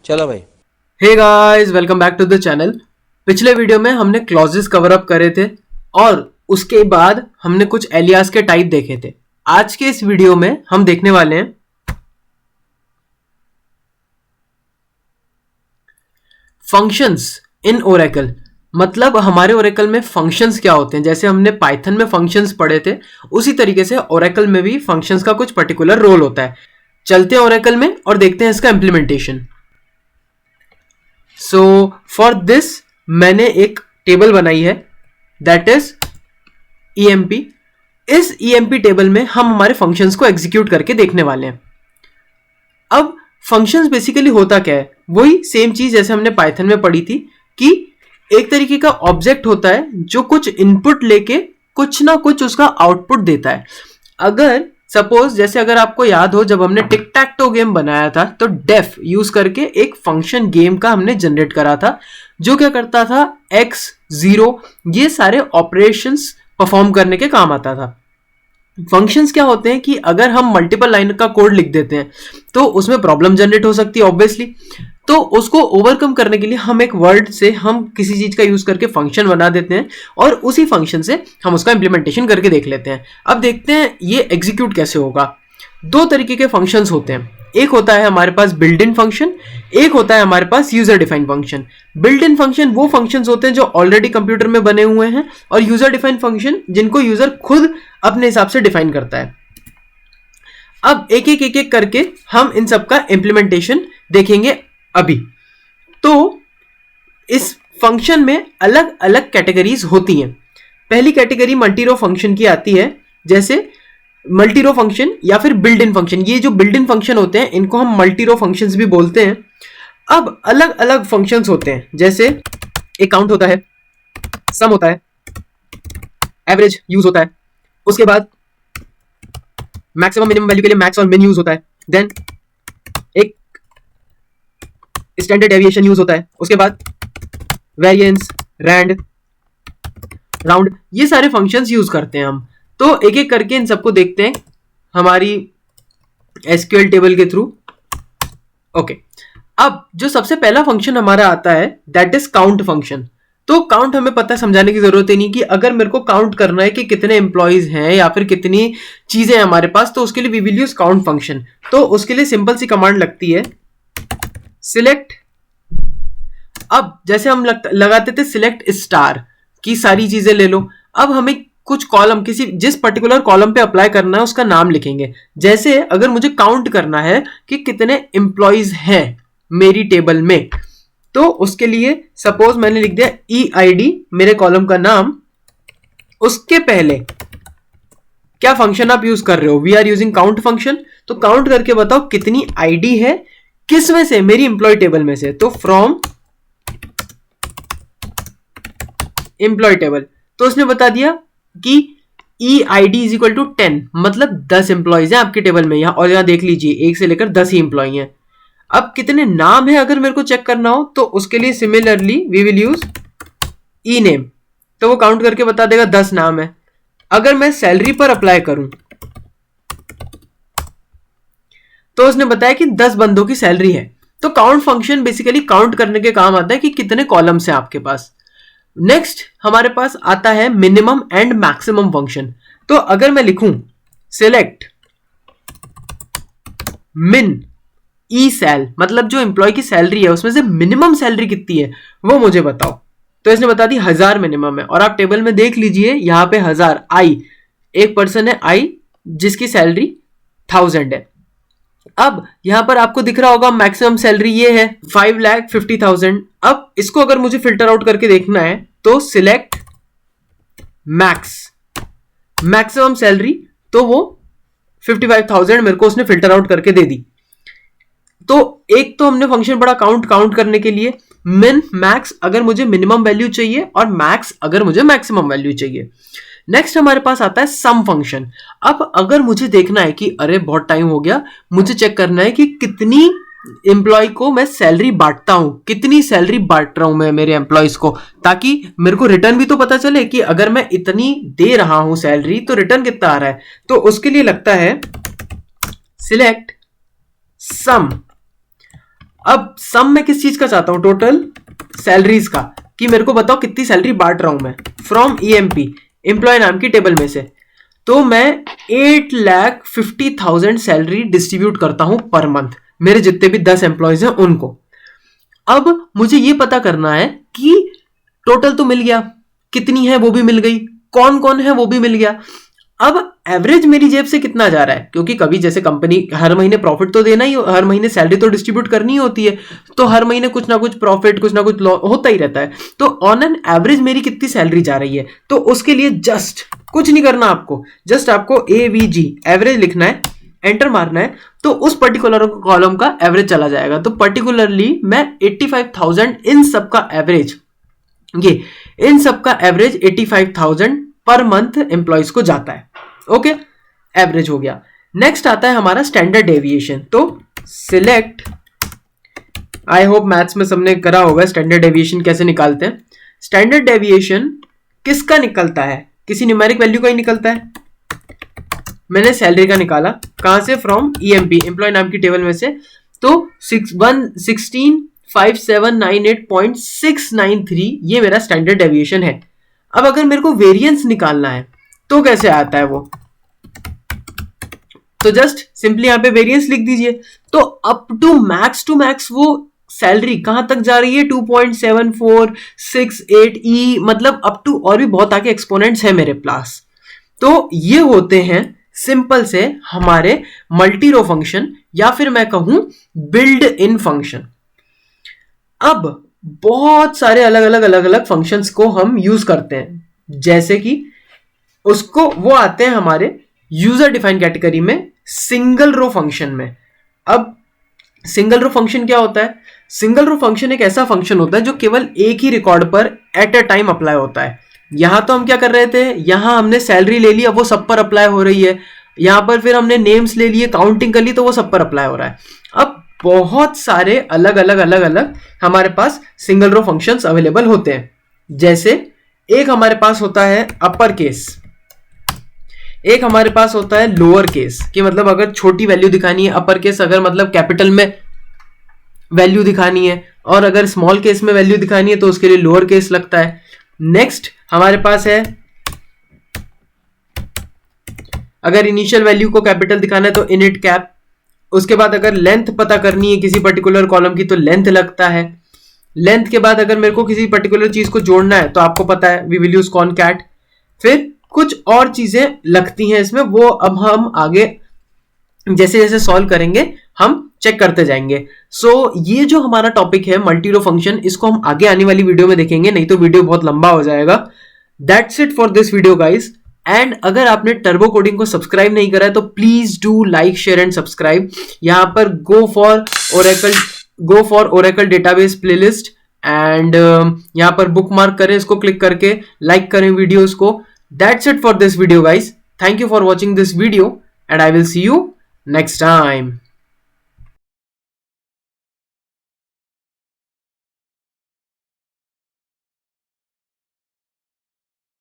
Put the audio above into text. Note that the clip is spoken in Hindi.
चलो भाई। Hey guys, welcome back to the channel. पिछले वीडियो में हमने क्लॉजेस कवर अप करे थे और उसके बाद हमने कुछ एलियास के टाइप देखे थे। आज के इस वीडियो में हम देखने वाले हैं फंक्शंस इन ओरेकल। मतलब हमारे ओरेकल में फंक्शंस क्या होते हैं। जैसे हमने पाइथन में फंक्शंस पढ़े थे, उसी तरीके से ओरेकल में भी फंक्शंस का कुछ पर्टिकुलर रोल होता है। चलते हैं ओरेकल में और देखते हैं इसका इम्प्लीमेंटेशन। सो फॉर दिस मैंने एक टेबल बनाई है, दैट इज EMP। इस EMP टेबल में हम हमारे फंक्शंस को एग्जीक्यूट करके देखने वाले हैं। अब फंक्शंस बेसिकली होता क्या है, वही सेम चीज जैसे हमने पाइथन में पढ़ी थी कि एक तरीके का ऑब्जेक्ट होता है जो कुछ इनपुट लेके कुछ ना कुछ उसका आउटपुट देता है। अगर सपोज जैसे अगर आपको याद हो, जब हमने टिक टैक टो गेम बनाया था तो डेफ यूज करके एक फंक्शन गेम का हमने जनरेट करा था, जो क्या करता था, x 0 ये सारे ऑपरेशंस परफॉर्म करने के काम आता था। फंक्शंस क्या होते हैं कि अगर हम मल्टीपल लाइन का कोड लिख देते हैं तो उसमें प्रॉब्लम जनरेट हो सकती है ऑब्वियसली। तो उसको ओवरकम करने के लिए हम एक वर्ड से हम किसी चीज का यूज करके फंक्शन बना देते हैं और उसी फंक्शन से हम उसका इंप्लीमेंटेशन करके देख लेते हैं। अब देखते हैं ये एग्जीक्यूट कैसे होगा। दो तरीके के फंक्शंस होते हैं, एक होता है हमारे पास बिल्ट इन फंक्शन, एक होता है हमारे पास user defined function. Built in function वो फंक्शंस होते हैं जो ऑलरेडी कंप्यूटर में बने हुए हैं, और यूजर डिफाइंड फंक्शन जिनको यूजर खुद अपने हिसाब से डिफाइन करता है। अब एक एक करके हम इन सब का इंप्लीमेंटेशन देखेंगे अभी। तो इस फंक्शन में अलग अलग कैटेगरीज होती हैं। पहली कैटेगरी मल्टी रो फंक्शन की आती है, जैसे मल्टी रो फंक्शन या फिर बिल्ट इन फंक्शन। ये जो बिल्ट इन फंक्शन होते हैं इनको हम मल्टी रो फंक्शंस भी बोलते हैं। अब अलग अलग फंक्शंस होते हैं, जैसे एक काउंट होता है, सम होता है, एवरेज यूज होता है, उसके बाद मैक्सिमम मिनिमम वैल्यू के लिए मैक्स और मिन यूज होता है, देन एक स्टैंडर्ड डेविएशन यूज होता है, उसके बाद वेरिएंस, रैंड, राउंड, ये सारे फंक्शंस यूज करते हैं हम। तो एक एक करके इन सबको देखते हैं हमारी SQL टेबल के थ्रू। ओके, अब जो सबसे पहला फंक्शन हमारा आता है दैट इज काउंट फंक्शन। तो काउंट हमें पता है, समझाने की जरूरत ही नहीं कि अगर मेरे को काउंट करना है कि कितने एम्प्लॉइज हैं या फिर कितनी चीजें हैं हमारे पास, तो उसके लिए we will use count function. तो उसके लिए सिंपल सी कमांड लगती है सिलेक्ट। अब जैसे हम लगाते थे सिलेक्ट स्टार की सारी चीजें ले लो। अब हमें कुछ कॉलम किसी जिस पर्टिकुलर कॉलम पे अप्लाई करना है उसका नाम लिखेंगे। जैसे अगर मुझे काउंट करना है कि कितने एम्प्लॉइज हैं मेरी टेबल में, तो उसके लिए सपोज मैंने लिख दिया EID मेरे कॉलम का नाम। उसके पहले क्या फंक्शन आप यूज कर रहे हो, we are using count function. तो काउंट करके बताओ कितनी ID है, किस में से, मेरी एम्प्लॉय टेबल में से। तो फ्रॉम एम्प्लॉय टेबल। तो उसने बता दिया कि EID इज इक्वल टू 10, मतलब 10 एम्प्लॉइज हैं आपके टेबल में यहाँ। और यहाँ देख लीजिए 1 से लेकर 10 ही एम्प्लॉय हैं। अब कितने नाम है अगर मेरे को चेक करना हो, तो उसके लिए similarly we will use ENAME। तो वो काउंट करके बता देगा 10 नाम है। अगर मैं सैलरी पर अप्लाई करूं तो उसने बताया कि 10 बंदों की सैलरी है। तो काउंट फंक्शन बेसिकली काउंट करने के काम आता है कि कितने कॉलम्स हैं आपके पास। नेक्स्ट हमारे पास आता है मिनिमम एंड मैक्सिमम फंक्शन। तो अगर मैं लिखूं सिलेक्ट मिन ई सैल, मतलब जो एम्प्लॉय की सैलरी है उसमें से मिनिमम सैलरी कितनी है वो मुझे बताओ। तो इसने बता दी 1000 मिनिमम है। और आप टेबल में देख लीजिए यहाँ पे 1000 आई, एक पर्सन है आई जिसकी सैलरी 1000 है। अब यहां पर आपको दिख रहा होगा मैक्सिमम सैलरी ये है 5,50,000। अब इसको अगर मुझे फिल्टर आउट करके देखना है तो सिलेक्ट मैक्स, मैक्सिमम सैलरी, तो वो 55,000 मेरे को उसने फिल्टर आउट करके दे दी। तो एक तो हमने फंक्शन पढ़ा काउंट करने के लिए, मिन मैक्स अगर मुझे मिनिमम वैल्यू चाहिए और मैक्स अगर मुझे मैक्सिमम वैल्यू चाहिए। नेक्स्ट हमारे पास आता है सम फंक्शन। अब अगर मुझे देखना है कि अरे बहुत टाइम हो गया, मुझे चेक करना है कि कितनी एम्प्लॉय को मैं सैलरी बांटता हूं, कितनी सैलरी बांट रहा हूं मैं मेरे एम्प्लॉयज को, ताकि मेरे को रिटर्न भी तो पता चले कि अगर मैं इतनी दे रहा हूं सैलरी तो रिटर्न कितना आ रहा है। तो उसके लिए लगता है सिलेक्ट सम। अब सम मैं किस चीज का चाहता हूं, टोटल सैलरीज का, कि मेरे को बताओ कितनी सैलरी बांट रहा हूं मैं फ्रॉम ईएमपी, एम्प्लॉय नाम की टेबल में से। तो मैं 8,50,000 सैलरी डिस्ट्रीब्यूट करता हूं पर मंथ, मेरे जितने भी 10 एम्प्लॉयज हैं उनको। अब मुझे ये पता करना है कि टोटल तो मिल गया, कितनी है वो भी मिल गई, कौन कौन है वो भी मिल गया। अब एवरेज मेरी जेब से कितना जा रहा है, क्योंकि कभी जैसे कंपनी हर महीने प्रॉफिट तो देना ही, हर महीने सैलरी तो डिस्ट्रीब्यूट करनी ही होती है, तो हर महीने कुछ ना कुछ प्रॉफिट कुछ ना कुछ लॉस होता ही रहता है। तो ऑन एन एवरेज मेरी कितनी सैलरी जा रही है, तो उसके लिए जस्ट कुछ नहीं करना आपको, जस्ट आपको AVG एवरेज लिखना है, एंटर मारना है, तो उस पर्टिकुलर कॉलम का एवरेज चला जाएगा। तो पर्टिकुलरली मैं 85,000 इन सबका एवरेज, ये इन सबका एवरेज 85,000 पर मंथ एम्प्लॉयज को जाता है। ओके, एवरेज हो गया। नेक्स्ट आता है हमारा स्टैंडर्ड डेविएशन। तो सिलेक्ट, आई होप मैथ्स में सबने करा होगा स्टैंडर्ड डेविएशन कैसे निकालते हैं। स्टैंडर्ड डेविएशन किसका निकलता है, किसी न्यूमेरिक वैल्यू का ही निकलता है। मैंने सैलरी का निकाला, कहां से, फ्रॉम ईएमपी, एम्प्लॉय नाम की टेबल में से। तो 116,5798.693 ये मेरा स्टैंडर्ड डेविएशन है। अब अगर मेरे को वेरिएंस निकालना है तो कैसे आता है वो, तो जस्ट सिंपली यहां पे वेरिएंस लिख दीजिए। तो अप टू मैक्स वो सैलरी कहां तक जा रही है, 2.7468 मतलब अप टू और भी बहुत आगे एक्सपोनेंट्स है मेरे पास। तो ये होते हैं सिंपल से हमारे मल्टी रो फंक्शन, या फिर मैं कहूं बिल्ड इन फंक्शन। अब बहुत सारे अलग अलग फंक्शंस को हम यूज करते हैं, जैसे कि उसको वो आते हैं हमारे यूजर डिफाइन कैटेगरी में सिंगल रो फंक्शन में। अब सिंगल रो फंक्शन क्या होता है, सिंगल रो फंक्शन एक ऐसा फंक्शन होता है जो केवल एक ही रिकॉर्ड पर एट अ टाइम अप्लाई होता है। यहां तो हम क्या कर रहे थे, यहां हमने सैलरी ले ली, अब वो सब पर अप्लाई हो रही है। यहां पर फिर हमने नेम्स ले लिए, काउंटिंग कर ली, तो वो सब पर अप्लाई हो रहा है। अब बहुत सारे अलग अलग हमारे पास सिंगल रो फंक्शंस अवेलेबल होते हैं। जैसे एक हमारे पास होता है अपर केस, एक हमारे पास होता है लोअर केस, कि मतलब अगर छोटी वैल्यू दिखानी है, अपर केस अगर मतलब कैपिटल में वैल्यू दिखानी है, और अगर स्मॉल केस में वैल्यू दिखानी है तो उसके लिए लोअर केस लगता है। नेक्स्ट हमारे पास है, अगर इनिशियल वैल्यू को कैपिटल दिखाना है तो इनिट कैप। उसके बाद अगर लेंथ पता करनी है किसी पर्टिकुलर कॉलम की तो लेंथ लगता है। लेंथ के बाद अगर मेरे को किसी पर्टिकुलर चीज को जोड़ना है तो आपको पता है वी विल यूज कॉनकैट। फिर कुछ और चीजें लगती हैं इसमें, वो अब हम आगे जैसे जैसे सॉल्व करेंगे हम चेक करते जाएंगे। सो ये जो हमारा टॉपिक है मल्टी रो फंक्शन, इसको हम आगे आने वाली वीडियो में देखेंगे, नहीं तो वीडियो बहुत लंबा हो जाएगा। That's it for this video guys. And अगर आपने टर्बो कोडिंग को सब्सक्राइब नहीं करा है तो please do like share and subscribe. यहां पर go for Oracle database playlist, and यहां पर बुकमार्क करें इसको क्लिक करके, लाइक करें वीडियोस को। That's it for this video guys. Thank you for watching this video and I will see you next time.